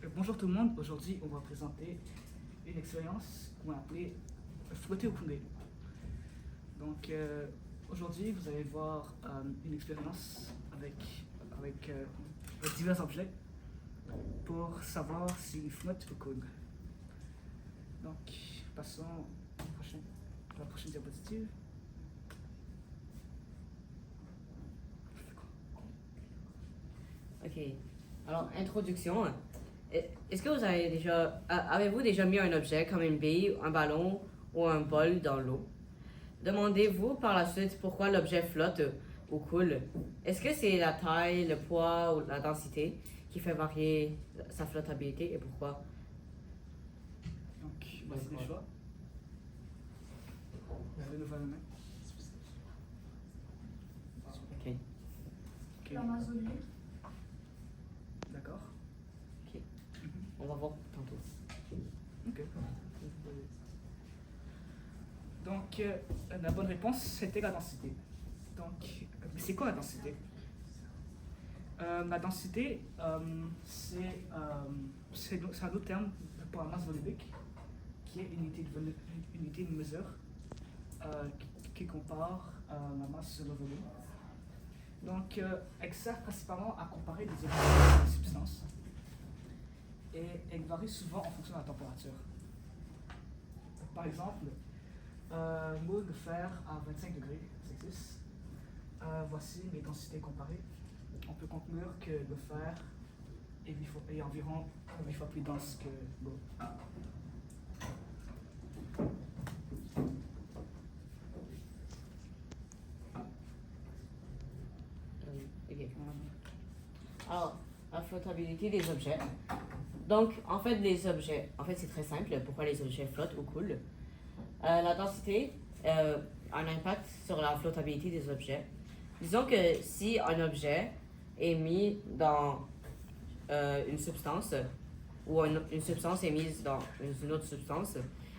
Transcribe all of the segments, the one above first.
Bonjour tout le monde, aujourd'hui on va présenter une expérience qu'on va appeler flotter au coulé. Donc aujourd'hui vous allez voir une expérience avec divers objets pour savoir s'ils flottent ou coulent. Donc passons à la prochaine diapositive. Ok. Alors, introduction. Est-ce que avez-vous déjà mis un objet comme une bille, un ballon ou un bol dans l'eau? Demandez-vous par la suite pourquoi l'objet flotte ou coule. Est-ce que c'est la taille, le poids ou la densité qui fait varier sa flottabilité et pourquoi? Donc voici les choix. Vous avez levé la main. Ok. L'Amazonie. D'accord. Ok. On va voir tantôt. Ok. Donc, la bonne réponse, c'était la densité. Donc, c'est quoi la densité? La densité, c'est un autre terme pour la masse volumique, qui est une unité de mesure qui compare la masse sur le volume. Donc, elle sert principalement à comparer des objets de substances. Et elle varie souvent en fonction de la température. Par exemple, moule de fer à 25 degrés Celsius. Voici les densités comparées. On peut conclure que le fer est environ 8 fois plus dense que l'eau. Ok. Alors, la flottabilité des objets. Donc, en fait, c'est très simple pourquoi les objets flottent ou coulent. La densité a un impact sur la flottabilité des objets. Disons que si un objet est mis dans une substance ou une substance est mise dans une autre substance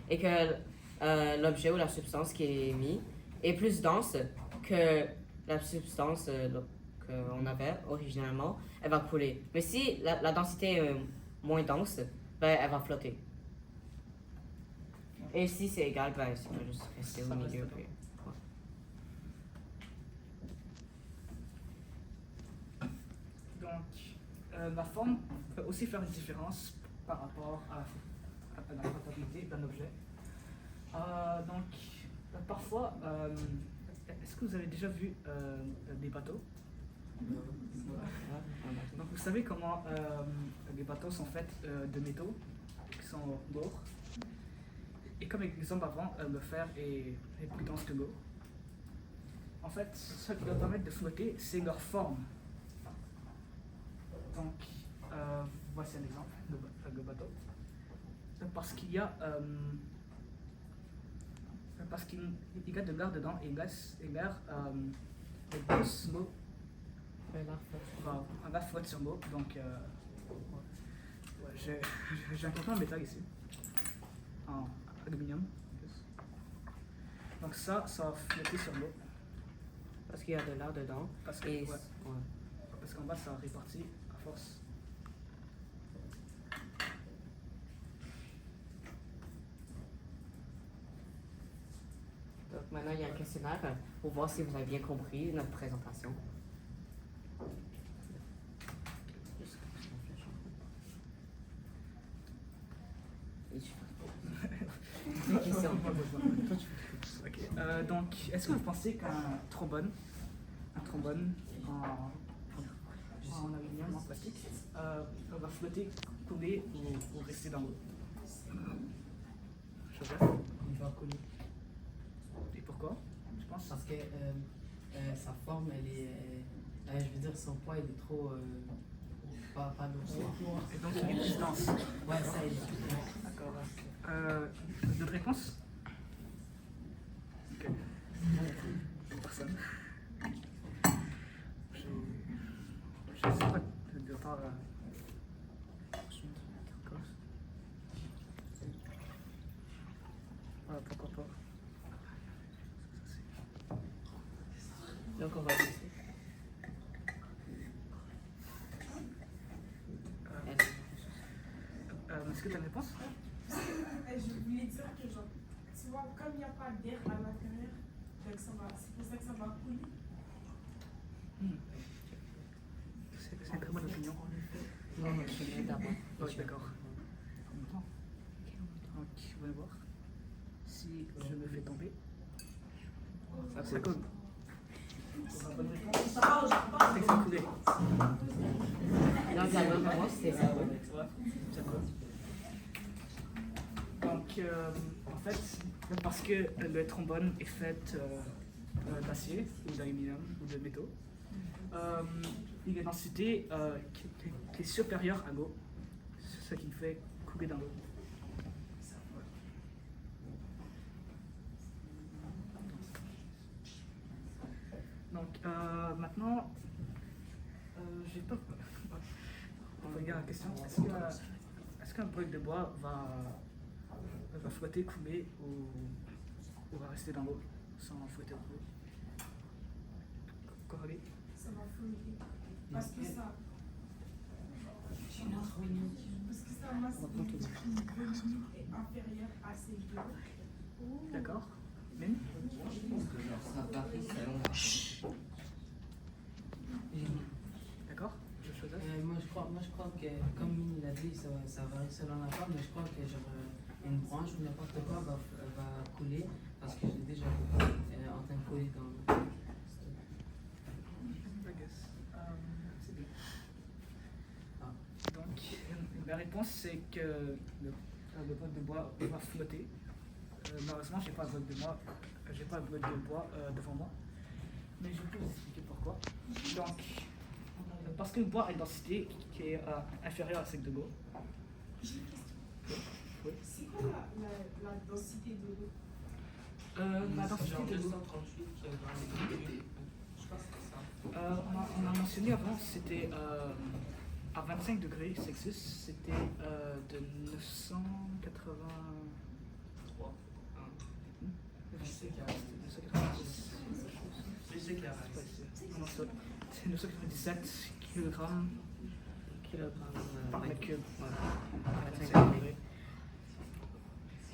et que l'objet ou la substance qui est mis est plus dense que la substance qu'on avait originalement, elle va couler. Mais si la densité est moins dense, ben, elle va flotter. Et si c'est égal, ben, ça va juste rester au milieu. Puis, ouais. Donc, la forme peut aussi faire une différence par rapport à la flottabilité d'un objet. Parfois, est-ce que vous avez déjà vu des bateaux? Donc, vous savez comment les bateaux sont faits de métaux qui sont lourds. Et comme exemple avant, le fer est plus dense que l'eau. En fait, ce qui leur permet de flotter, c'est leur forme. Donc, voici un exemple, le bateau. Parce qu'il y a de l'air dedans et l'air pousse l'eau. L'air flotte sur l'eau. Donc, j'ai un contenant de métal ici, en aluminium. Donc ça va flotter sur l'eau. Parce qu'il y a de l'air dedans. Parce qu'en bas, ça répartit à force. Donc maintenant, il y a un questionnaire pour voir si vous avez bien compris notre présentation. Question. Okay. Donc, est-ce que vous pensez qu'un trombone en aluminium, en plastique, va flotter, couler ou rester dans l'eau? Joseph? Il va couler. Et pourquoi, je pense? Parce que sa forme, elle est. Je veux dire, son poids, il est trop. Pas lourd. Et donc, il est plus dense. Ouais, ça, il est. D'accord. D'autres réponses? Ok. Personne. Je sais pas de part pourquoi pas. Donc on va laisser. Est-ce que tu as une réponse? Je voulais dire que, genre, tu vois, comme il n'y a pas d'air à l'intérieur, donc c'est pour ça que ça va couler. C'est une très bonne opinion. Non, non, je viens d'abord. Ouais, d'accord. Donc, on va voir si je me fais tomber. Ça coule. C'est une bonne réponse. C'est que ça coulait. Donc, la bonne réponse, c'était ça. Ouais, ça coule. Donc, en fait, parce que le trombone est fait d'acier ou d'aluminium ou de métaux, il y a une densité qui est supérieure à l'eau, ce qui fait couler dans l'eau. Donc, maintenant, j'ai pas. On regarde la question. Est-ce qu'un brique de bois va flotter, couler ou va rester dans l'eau sans flotter ou couler? Coralie? Ça va flotter. Parce que ça. Parce que sa masse est inférieure à celle de l'eau. D'accord. Mine? Ça varie selon. D'accord? Joseph? Moi, je crois que, comme il l'a dit, ça varie selon la forme, mais je crois que genre, une branche ou n'importe quoi va couler parce que j'ai déjà en train de couler dans l'eau. I guess. C'est bien. Ah. Donc, la réponse c'est que le bloc de bois va flotter. Malheureusement, j'ai pas un bloc de bois devant moi, mais je peux vous expliquer pourquoi. Donc, parce que le bois a une densité qui est inférieure à celle de l'eau. J'ai une question. Oui. C'est quoi la densité de l'eau? La densité de l'eau. 238 qui est dans les liquides. Je pense que c'est ça. On a mentionné avant, c'était à 25 degrés Celsius, c'était de 980. 3. Je sais qu'il y a. 990. Je sais qu'il y a. Non, c'est 997 kg par mètre cube. Voilà. 25 degrés.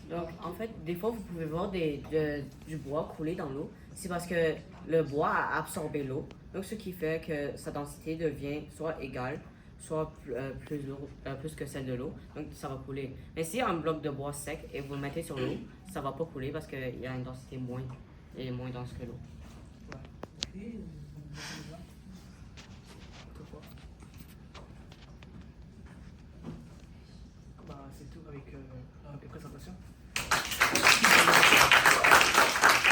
Donc, en fait, des fois, vous pouvez voir du bois couler dans l'eau. C'est parce que le bois a absorbé l'eau. Donc, ce qui fait que sa densité devient soit égale, soit plus que celle de l'eau. Donc, ça va couler. Mais s'il y a un bloc de bois sec et vous le mettez sur l'eau, ça va pas couler parce qu'il y a une densité moins dense que l'eau. Bah, c'est tout avec